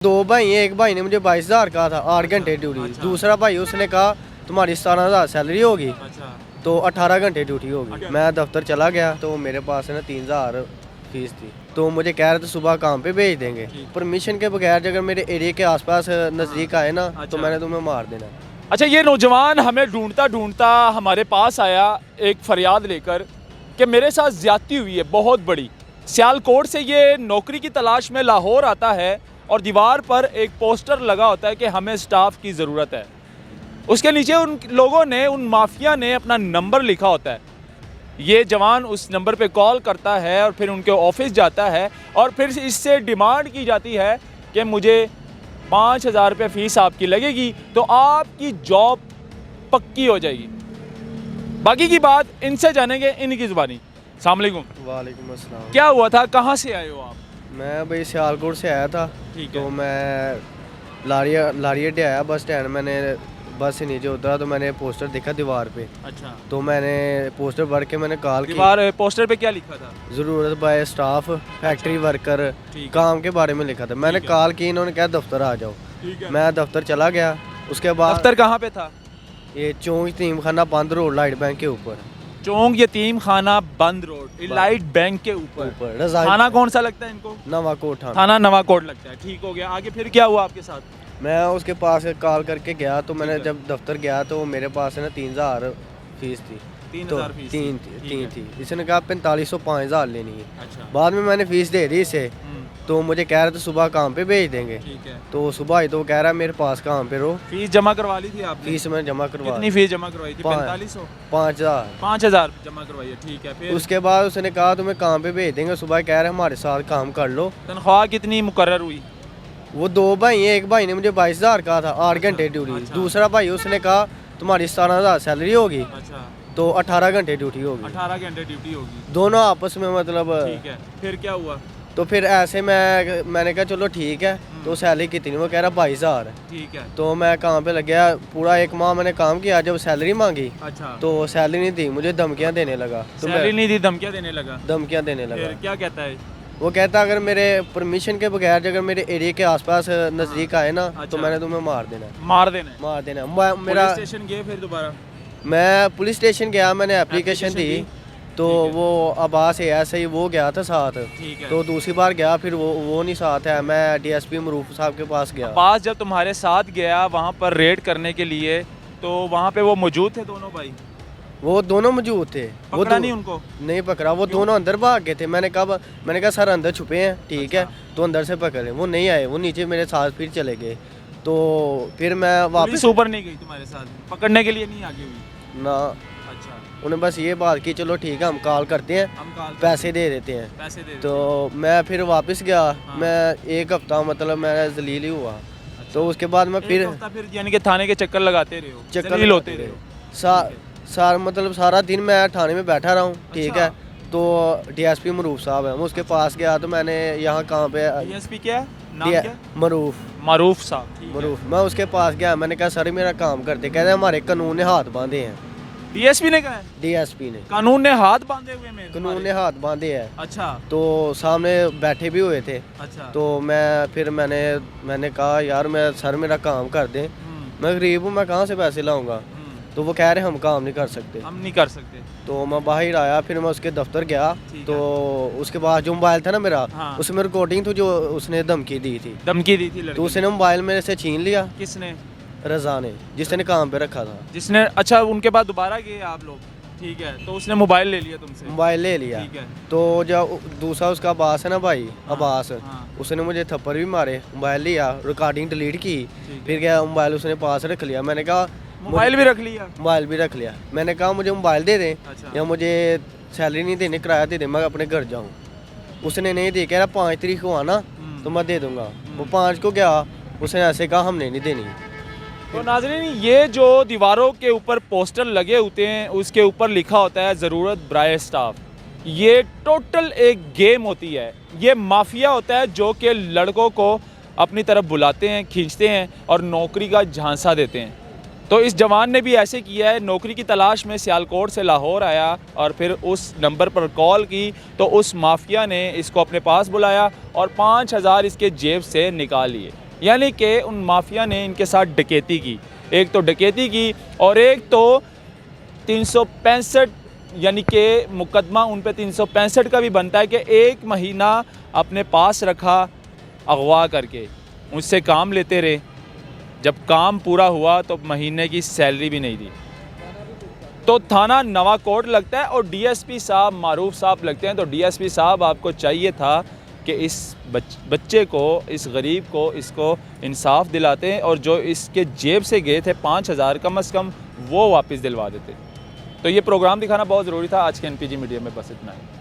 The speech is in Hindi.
दो भाई हैं, एक भाई ने मुझे 22,000 कहा था 8 घंटे ड्यूटी। दूसरा भाई उसने कहा तुम्हारी 17,000 सैलरी होगी तो 18 घंटे ड्यूटी होगी। मैं दफ्तर चला गया तो मेरे पास है ना 3,000 फीस थी, तो मुझे कह रहे थे सुबह काम पे भेज देंगे। परमिशन के बगैर अगर मेरे एरिया के आसपास नज़दीक आए ना तो मैंने तुम्हें मार देना। अच्छा, ये नौजवान हमें ढूंढता ढूंढता हमारे पास आया एक फरियाद लेकर कि मेरे साथ ज़्यादती हुई है बहुत बड़ी। सियालकोट से ये नौकरी की तलाश में लाहौर आता है और दीवार पर एक पोस्टर लगा होता है कि हमें स्टाफ की ज़रूरत है। उसके नीचे उन लोगों ने, उन माफिया ने अपना नंबर लिखा होता है। ये जवान उस नंबर पे कॉल करता है और फिर उनके ऑफिस जाता है और फिर इससे डिमांड की जाती है कि मुझे 5,000 रुपये फ़ीस आपकी लगेगी तो आपकी जॉब पक्की हो जाएगी। बाकी की बात इनसे जानेंगे, इनकी ज़ुबानी। अस्सलाम वालेकुम। वालेकुम अस्सलाम। क्या हुआ था, कहाँ से आए हो आप? मैं भाई सियालकोट से आया था। ठीक तो है। मैं लारी अड्डे आया बस स्टैंड। मैंने बस से नीचे उतरा तो मैंने पोस्टर देखा दीवार पे। अच्छा, तो मैंने पोस्टर भर के मैंने कॉल की। दीवार पोस्टर पे क्या लिखा था? ज़रूरत बाय स्टाफ, फैक्ट्री वर्कर, ठीक है। काम के बारे में लिखा था। मैंने ठीक है। कॉल की, इन्होंने कहा दफ्तर आ जाओ। ठीक है। मैं दफ्तर चला गया। उसके बाद दफ्तर कहाँ पे था? ये चौंक यतीम खाना बंद रोड लाइट बैंक के ऊपर चौंक यतीम खाना बंद रोड लाइट बैंक के ऊपर। रज़ाई थाना कौन सा लगता है इनको? नवाकोट थाना। थाना नवाकोट लगता है। ठीक हो गया, आगे फिर क्या हुआ आपके साथ? मैं उसके पास कॉल करके गया तो मैंने ठीक है। जब दफ्तर गया तो मेरे पास है ना 3,000 फीस थी। 3,000 फीस तीन थी। थी ठीक तीन है। थी। इसने कहा 4500 5,000 लेनी है। अच्छा। बाद में मैंने फीस दे दी इसे। तो मुझे कह रहे थे सुबह काम पे भेज देंगे। ठीक है। तो सुबह ही तो कह रहा है मेरे पास काम पे रहो। फीस जमा करवा ली थी आपने? फीस मैं जमा करवा कितनी फीस जमा करवाई थी? 4500? 5,000। 5,000 जमा करवाई है। ठीक है। फिर उसके बाद उसने कहा तुम्हें काम पे भेज देंगे। सुबह कह रहे हमारे साथ काम कर लो। तनख्वाह कितनी मुकर्रर हुई? वो दो भाई हैं, एक भाई ने मुझे 22,000 कहा था 8 घंटे ड्यूटी। अच्छा। दूसरा भाई उसने कहा तुम्हारी 17,000 सैलरी होगी अच्छा, तो 18 घंटे ड्यूटी होगी। 18 घंटे ड्यूटी होगी। दोनों आपस में मतलब। ठीक है। फिर क्या हुआ? तो फिर ऐसे मैंने कहा चलो ठीक है। तो सैलरी कितनी? वो कह रहा 22,000। ठीक है। तो मैं काम पे लग गया। पूरा 1 माह मैंने काम किया। जब सैलरी मांगी अच्छा, तो सैलरी नहीं दी, मुझे धमकियां देने लगा। तो सैलरी मैं नहीं दी, धमकियां देने लगा। धमकियां देने लगा। फिर क्या कहता है? वो कहता अगर मेरे परमिशन के बगैर अगर मेरे एरिया के आसपास नज़दीक आए ना तो अच्छा। मैंने तुम्हें मार देना। मार देना है। मार देना। पुलिस स्टेशन गए फिर दोबारा? मैं पुलिस स्टेशन गया, मैंने एप्लीकेशन दी। दी? तो ठीक है। वो अब्बास है ऐसे ही वो गया था साथ। ठीक है। तो दूसरी बार गया फिर वो नहीं साथ है। मैं डीएसपी मरूफ साहब के पास गया। अब्बास जब तुम्हारे साथ गया वहाँ पर रेड करने के लिए तो वहाँ पे वो मौजूद थे दोनों भाई? वो दोनों मौजूद थे। वो पकड़ा नहीं उनको? नहीं पकड़ा। वो दोनों अंदर भाग गए थे। मैंने कहा सर अंदर छुपे हैं। ठीक है। तो अंदर से पकड़े। वो नहीं आए, वो नीचे मेरे साथ फिर चले गए। तो फिर मैं वापस पुलिस ऊपर नहीं गई तुम्हारे साथ? पकड़ने के लिए नहीं आगे हुई? ना, अच्छा। उन्हें बस ये बात की चलो ठीक है हम कॉल करते हैं, हम कॉल पैसे दे देते हैं। पैसे दे तो मैं फिर वापस गया। हाँ। मैं 1 हफ्ता मतलब मैं जलील ही हुआ। तो उसके बाद मैं फिर फिर यानी कि थाने के चक्कर लगाते रहे हो? जलील होते रहे हो? सारा दिन मैं थाने में बैठा रहा हूँ। ठीक अच्छा। है। तो डीएसपी मरूफ साहब है, मैं उसके पास गया तो मैंने यहाँ कहाँ पे डीएसपी क्या है? नाम क्या? मरूफ मारूफ साहब। ठीक है। मरूफ। मैं उसके पास गया, मैंने कहा सर मेरा काम करते। कहते हमारे कानून ने हाथ बांधे हैं। डीएसपी ने कहा है? डीएसपी ने कानून ने हाथ बांधे हुए मेरे कानून ने तुम्हारे? हाथ बांधे हैं। अच्छा। तो सामने बैठे भी हुए थे। अच्छा। तो मैंने कहा यार मैं सर मेरा काम कर दें, मैं गरीब हूँ, मैं कहाँ से पैसे लाऊंगा। तो वो कह रहे हम काम नहीं कर सकते। हम नहीं कर सकते। तो मैं बाहर आया, फिर मैं उसके दफ्तर गया। ठीक तो उसके बाद जो मोबाइल था ना मेरा, हाँ। उसमें रिकॉर्डिंग थी जो उसने धमकी दी थी। धमकी दी थी तो लड़की उसने मोबाइल मेरे से छीन लिया। किसने? रजा ने, जिसने काम पे रखा था। जिसने? अच्छा, उनके बाद दोबारा गए आप लोग? ठीक है। तो उसने मोबाइल ले लिया तुमसे? मोबाइल ले लिया। ठीक है। तो जब दूसरा उसका अब्बास है ना भाई, हाँ, अब्बास, हाँ। उसने मुझे थप्पड़ भी मारे। मोबाइल लिया, रिकॉर्डिंग डिलीट की। ठीक फिर क्या मोबाइल उसने पास रख लिया। मैंने कहा मोबाइल भी रख लिया? मोबाइल भी रख लिया। मैंने कहा मुझे मोबाइल दे दें अच्छा। या मुझे सैलरी नहीं देनी, किराया दे दें, मैं अपने घर जाऊँ। उसने नहीं दी, कह रहा 5 तारीख को आना तो मैं दे दूंगा। वो 5 को गया, उसने ऐसे कहा हमने नहीं देनी। तो नाज़रीन, ये जो दीवारों के ऊपर पोस्टर लगे होते हैं उसके ऊपर लिखा होता है ज़रूरत ब्राय स्टाफ। ये टोटल एक गेम होती है। ये माफिया होता है जो कि लड़कों को अपनी तरफ बुलाते हैं, खींचते हैं और नौकरी का झांसा देते हैं। तो इस जवान ने भी ऐसे किया है। नौकरी की तलाश में सियालकोट से लाहौर आया और फिर उस नंबर पर कॉल की तो उस माफिया ने इसको अपने पास बुलाया और 5,000 इसके जेब से निकाल लिए। यानी कि उन माफिया ने इनके साथ डकैती की, एक तो डकैती की और एक तो 365 यानी कि मुकदमा उन पे 365 का भी बनता है कि 1 महीना अपने पास रखा अगवा करके, उससे काम लेते रहे। जब काम पूरा हुआ तो महीने की सैलरी भी नहीं दी। तो थाना नवाकोट लगता है और डीएसपी साहब मारूफ साहब लगते हैं। तो डीएसपी साहब आपको चाहिए था कि इस बच्चे को, इस गरीब को, इसको इंसाफ दिलाते हैं और जो इसके जेब से गए थे 5,000 कम से कम वो वापस दिलवा देते। तो ये प्रोग्राम दिखाना बहुत ज़रूरी था। आज के एनपीजी मीडिया में बस इतना है।